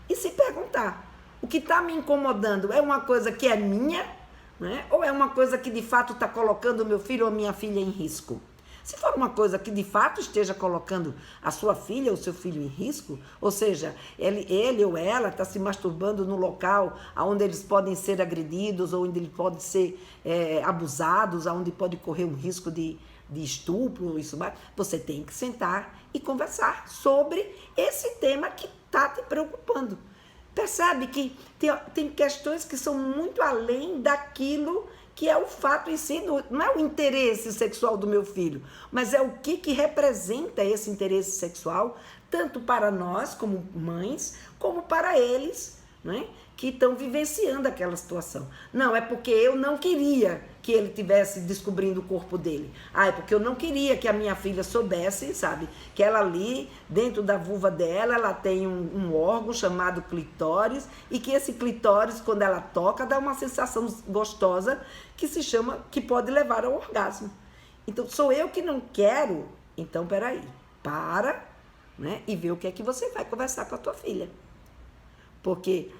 E se perguntar, o que está me incomodando é uma coisa que é minha? Né? Ou é uma coisa que de fato está colocando o meu filho ou minha filha em risco? Se for uma coisa que de fato esteja colocando a sua filha ou seu filho em risco, ou seja, ele ou ela está se masturbando no local onde eles podem ser agredidos, ou onde eles podem ser abusados, onde pode correr um risco de estupro, você tem que sentar e conversar sobre esse tema que está te preocupando. Percebe que tem questões que são muito além daquilo que é o fato em si, não é o interesse sexual do meu filho, mas é o que representa esse interesse sexual, tanto para nós, como mães, como para eles, né, que estão vivenciando aquela situação. Não, é porque eu não queria que ele estivesse descobrindo o corpo dele. É porque eu não queria que a minha filha soubesse, sabe, que ela ali, dentro da vulva dela, ela tem um órgão chamado clitóris, e que esse clitóris, quando ela toca, dá uma sensação gostosa que pode levar ao orgasmo. Então, sou eu que não quero? Então, peraí, para, né, e vê o que é que você vai conversar com a tua filha. Porque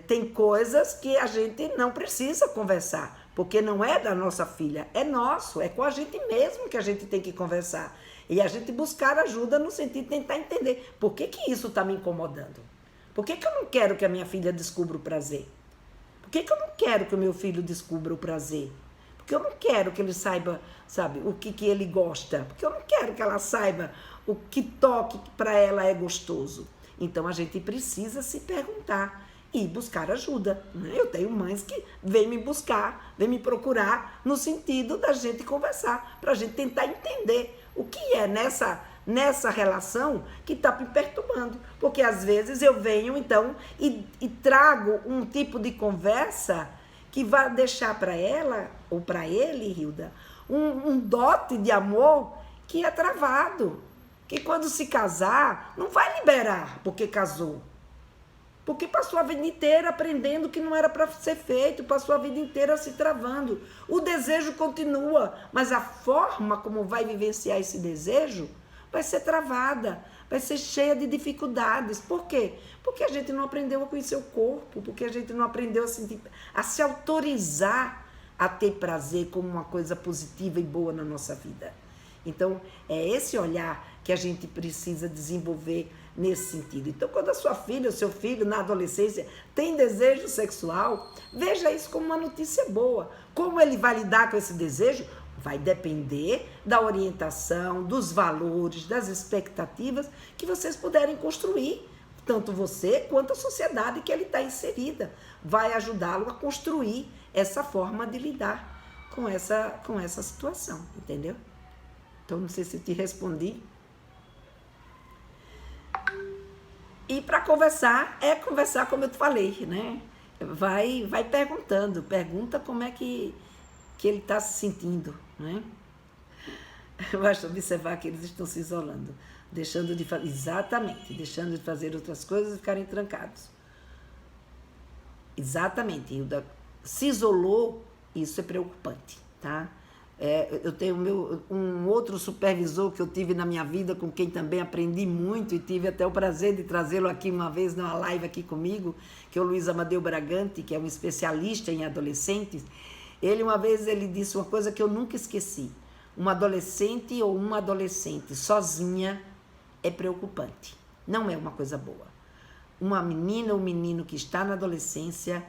tem coisas que a gente não precisa conversar, porque não é da nossa filha, é nosso, é com a gente mesmo que a gente tem que conversar. E a gente buscar ajuda no sentido de tentar entender por que isso está me incomodando. Por que eu não quero que a minha filha descubra o prazer? Por que eu não quero que o meu filho descubra o prazer? Porque eu não quero que ele saiba, sabe, o que ele gosta. Porque eu não quero que ela saiba o que toque para ela é gostoso. Então a gente precisa se perguntar e buscar ajuda, né? Eu tenho mães que vêm me buscar, vêm me procurar no sentido da gente conversar, para a gente tentar entender o que é nessa relação que está me perturbando. Porque às vezes eu venho então e trago um tipo de conversa que vai deixar para ela ou para ele, Hilda, um dote de amor que é travado. Que quando se casar, não vai liberar porque casou. Porque passou a vida inteira aprendendo que não era para ser feito, passou a vida inteira se travando. O desejo continua, mas a forma como vai vivenciar esse desejo vai ser travada, vai ser cheia de dificuldades. Por quê? Porque a gente não aprendeu a conhecer o corpo, porque a gente não aprendeu a se autorizar a ter prazer como uma coisa positiva e boa na nossa vida. Então, é esse olhar que a gente precisa desenvolver nesse sentido. Então, quando a sua filha, o seu filho, na adolescência, tem desejo sexual, veja isso como uma notícia boa. Como ele vai lidar com esse desejo? Vai depender da orientação, dos valores, das expectativas que vocês puderem construir. Tanto você quanto a sociedade que ele está inserida. Vai ajudá-lo a construir essa forma de lidar com essa situação, entendeu? Então, não sei se eu te respondi. E para conversar, é conversar como eu te falei, né? Vai perguntando, pergunta como é que ele está se sentindo, né? Basta observar que eles estão se isolando, deixando de fazer, exatamente, deixando de fazer outras coisas e ficarem trancados. Exatamente, Hilda. Se isolou, isso é preocupante, tá? Eu tenho um outro supervisor que eu tive na minha vida, com quem também aprendi muito e tive até o prazer de trazê-lo aqui uma vez numa live aqui comigo, que é o Luiz Amadeu Bragante, que é um especialista em adolescentes. Uma vez ele disse uma coisa que eu nunca esqueci: uma adolescente ou uma adolescente sozinha é preocupante, não é uma coisa boa. Uma menina ou menino que está na adolescência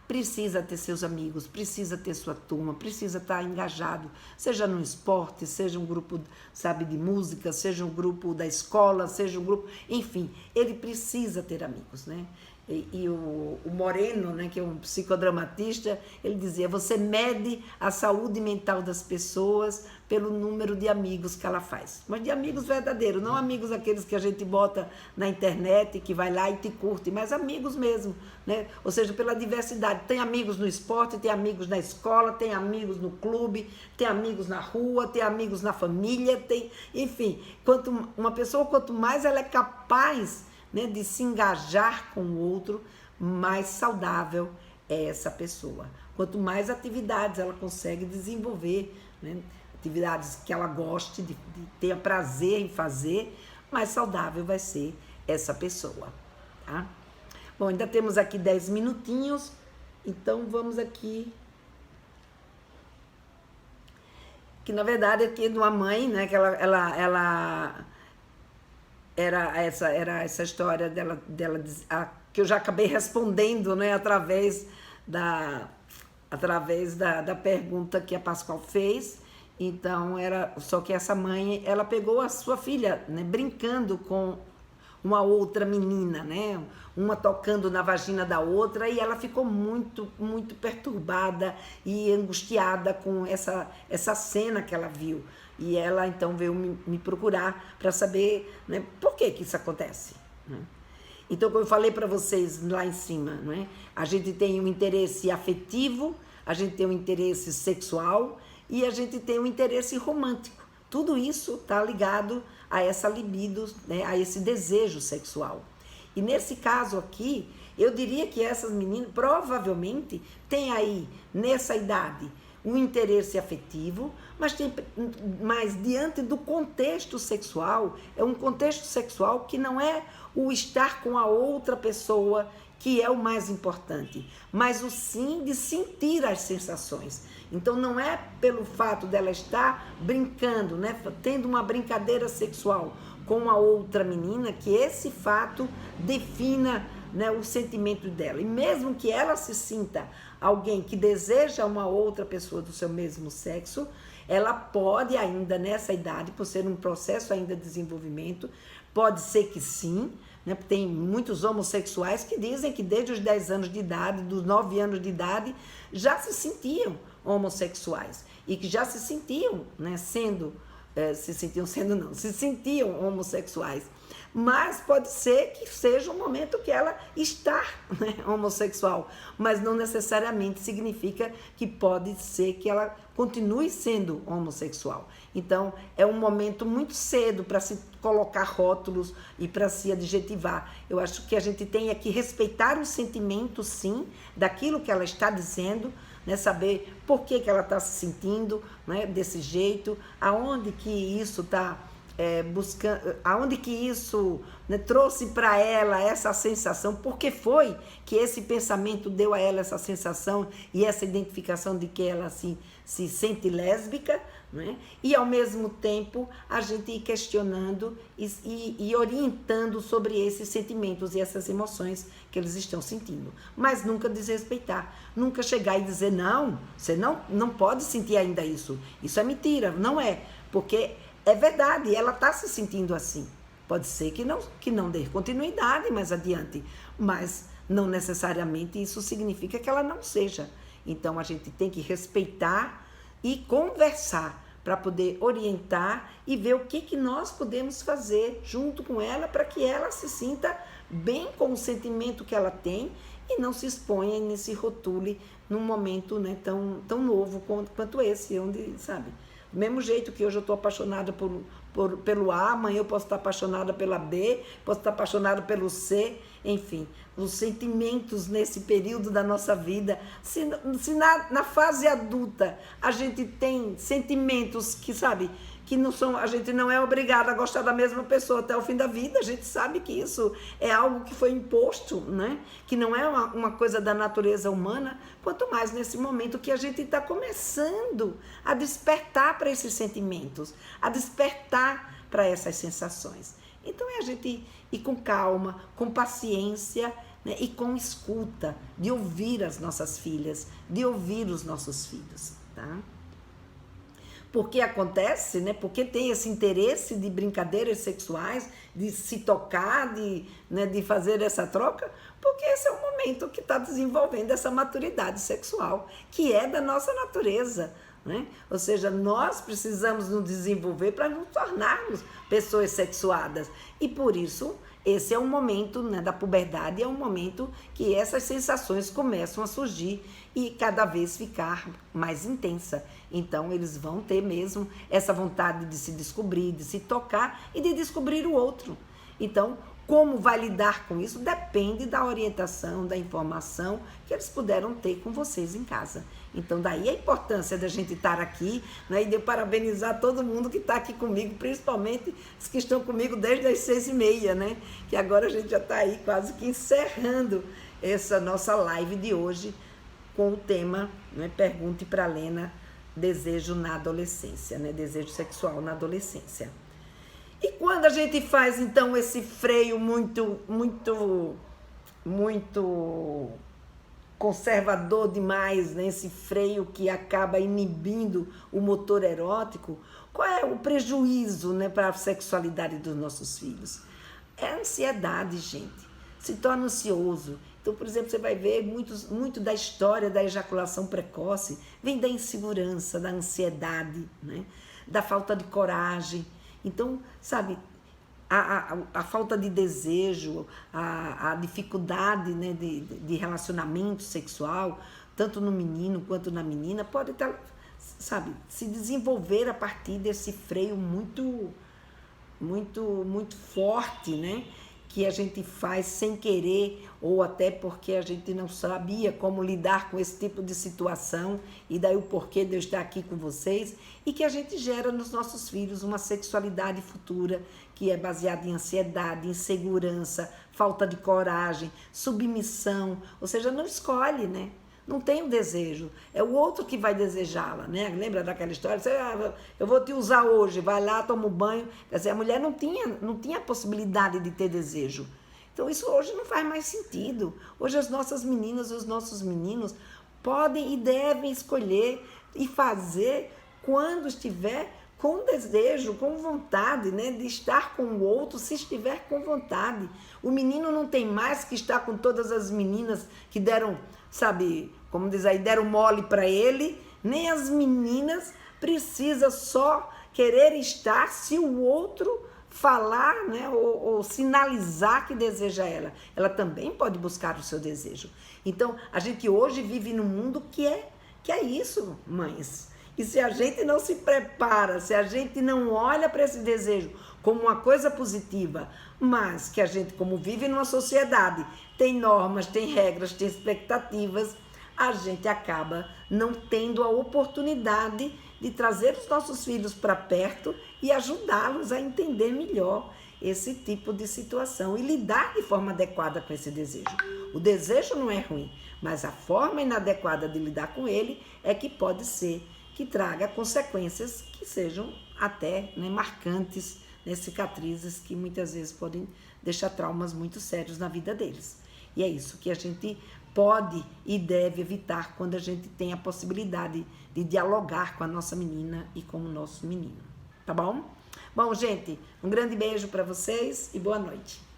precisa ter seus amigos, precisa ter sua turma, precisa estar engajado, seja no esporte, seja um grupo, sabe, de música, seja um grupo da escola, seja um grupo, enfim, ele precisa ter amigos, né? E o Moreno, né, que é um psicodramatista, ele dizia: você mede a saúde mental das pessoas pelo número de amigos que ela faz. Mas de amigos verdadeiros, não amigos aqueles que a gente bota na internet, que vai lá e te curte, mas amigos mesmo, né? Ou seja, pela diversidade. Tem amigos no esporte, tem amigos na escola, tem amigos no clube, tem amigos na rua, tem amigos na família, enfim, uma pessoa, quanto mais ela é capaz, né, de se engajar com o outro, mais saudável é essa pessoa. Quanto mais atividades ela consegue desenvolver, né, atividades que ela goste, de tenha prazer em fazer, mais saudável vai ser essa pessoa, tá? Bom, ainda temos aqui 10 minutinhos, então vamos aqui. Que na verdade aqui de uma mãe, né, que ela era essa história dela que eu já acabei respondendo, né, através da pergunta que a Pascoal fez. Então, só que essa mãe, ela pegou a sua filha, né, brincando com uma outra menina, né, uma tocando na vagina da outra, e ela ficou muito, muito perturbada e angustiada com essa cena que ela viu. E ela, então, veio me procurar para saber, né, por que isso acontece, né? Então, como eu falei para vocês lá em cima, né, a gente tem um interesse afetivo, a gente tem um interesse sexual e a gente tem um interesse romântico. Tudo isso está ligado a essa libido, né, a esse desejo sexual. E nesse caso aqui, eu diria que essas meninas provavelmente têm aí, nessa idade, um interesse afetivo, mas diante do contexto sexual, é um contexto sexual que não é o estar com a outra pessoa que é o mais importante, mas o sim de sentir as sensações. Então não é pelo fato dela estar brincando, né, tendo uma brincadeira sexual com a outra menina, que esse fato defina, né, o sentimento dela. E mesmo que ela se sinta alguém que deseja uma outra pessoa do seu mesmo sexo, ela pode ainda nessa idade, por ser um processo ainda de desenvolvimento, pode ser que sim, né? Tem muitos homossexuais que dizem que desde os 10 anos de idade, dos 9 anos de idade, já se sentiam homossexuais e que já se sentiam, né, se sentiam homossexuais. Mas pode ser que seja um momento que ela está, né, homossexual, mas não necessariamente significa que pode ser que ela continue sendo homossexual. Então, é um momento muito cedo para se colocar rótulos e para se adjetivar. Eu acho que a gente tem que respeitar o sentimento, sim, daquilo que ela está dizendo, né, saber por que ela está se sentindo, né, desse jeito, aonde que isso está buscando, aonde que isso, né, trouxe para ela essa sensação, porque foi que esse pensamento deu a ela essa sensação e essa identificação de que ela se sente lésbica, né? E ao mesmo tempo a gente ir questionando e orientando sobre esses sentimentos e essas emoções que eles estão sentindo, mas nunca desrespeitar, nunca chegar e dizer não, você não pode sentir ainda isso é mentira, não é, porque é verdade, ela está se sentindo assim. Pode ser que não dê continuidade mais adiante, mas não necessariamente isso significa que ela não seja. Então a gente tem que respeitar e conversar para poder orientar e ver o que nós podemos fazer junto com ela para que ela se sinta bem com o sentimento que ela tem e não se exponha e se rotule num momento, né, tão novo quanto esse, onde, sabe? Do mesmo jeito que hoje eu estou apaixonada pelo A, amanhã eu posso estar apaixonada pela B, posso estar apaixonada pelo C, enfim, os sentimentos nesse período da nossa vida. Se na fase adulta a gente tem sentimentos que, sabe, que não são, a gente não é obrigada a gostar da mesma pessoa até o fim da vida, a gente sabe que isso é algo que foi imposto, né? Que não é uma coisa da natureza humana, quanto mais nesse momento que a gente está começando a despertar para esses sentimentos, a despertar para essas sensações. Então é a gente ir com calma, com paciência, né? E com escuta, de ouvir as nossas filhas, de ouvir os nossos filhos, tá? Porque acontece, né? Porque tem esse interesse de brincadeiras sexuais, de se tocar, né, de fazer essa troca, porque esse é o momento que está desenvolvendo essa maturidade sexual, que é da nossa natureza, né? Ou seja, nós precisamos nos desenvolver para nos tornarmos pessoas sexuadas. E por isso, esse é um momento, né, da puberdade, é um momento que essas sensações começam a surgir e cada vez ficar mais intensa. Então, eles vão ter mesmo essa vontade de se descobrir, de se tocar e de descobrir o outro. Então, como vai lidar com isso depende da orientação, da informação que eles puderam ter com vocês em casa. Então, daí a importância da gente estar aqui, né, e de eu parabenizar todo mundo que está aqui comigo, principalmente os que estão comigo desde as 6h30, né? Que agora a gente já está aí quase que encerrando essa nossa live de hoje com o tema, né, Pergunte para Lena, desejo na adolescência, né? Desejo sexual na adolescência. E quando a gente faz, então, esse freio muito conservador demais, né? Esse freio que acaba inibindo o motor erótico, qual é o prejuízo, né, para a sexualidade dos nossos filhos? É a ansiedade, gente. Se torna ansioso. Então, por exemplo, você vai ver muito da história da ejaculação precoce vem da insegurança, da ansiedade, né? Da falta de coragem. Então, sabe, a falta de desejo, a dificuldade, né, de relacionamento sexual, tanto no menino quanto na menina, pode estar, sabe, se desenvolver a partir desse freio muito forte, né? que a gente faz sem querer ou até porque a gente não sabia como lidar com esse tipo de situação e daí o porquê de eu estar aqui com vocês e que a gente gera nos nossos filhos uma sexualidade futura que é baseada em ansiedade, insegurança, falta de coragem, submissão, ou seja, não escolhe, né? Não tem o desejo, é o outro que vai desejá-la, né? Lembra daquela história? Eu vou te usar hoje, vai lá, toma um banho. Quer dizer, a mulher não tinha a possibilidade de ter desejo. Então isso hoje não faz mais sentido. Hoje as nossas meninas e os nossos meninos podem e devem escolher e fazer quando estiver com desejo, com vontade, né, de estar com o outro, se estiver com vontade. O menino não tem mais que estar com todas as meninas que deram, sabe, como diz aí, deram mole para ele, nem as meninas precisa só querer estar se o outro falar, né, ou sinalizar que deseja ela. Ela também pode buscar o seu desejo. Então, a gente hoje vive num mundo que é isso, mães. E se a gente não se prepara, se a gente não olha para esse desejo como uma coisa positiva, mas que a gente, como vive numa sociedade, tem normas, tem regras, tem expectativas, a gente acaba não tendo a oportunidade de trazer os nossos filhos para perto e ajudá-los a entender melhor esse tipo de situação e lidar de forma adequada com esse desejo. O desejo não é ruim, mas a forma inadequada de lidar com ele é que pode ser que traga consequências que sejam até, né, marcantes, né, cicatrizes que muitas vezes podem deixar traumas muito sérios na vida deles. E é isso que a gente pode e deve evitar quando a gente tem a possibilidade de dialogar com a nossa menina e com o nosso menino. Tá bom? Bom, gente, um grande beijo para vocês e boa noite.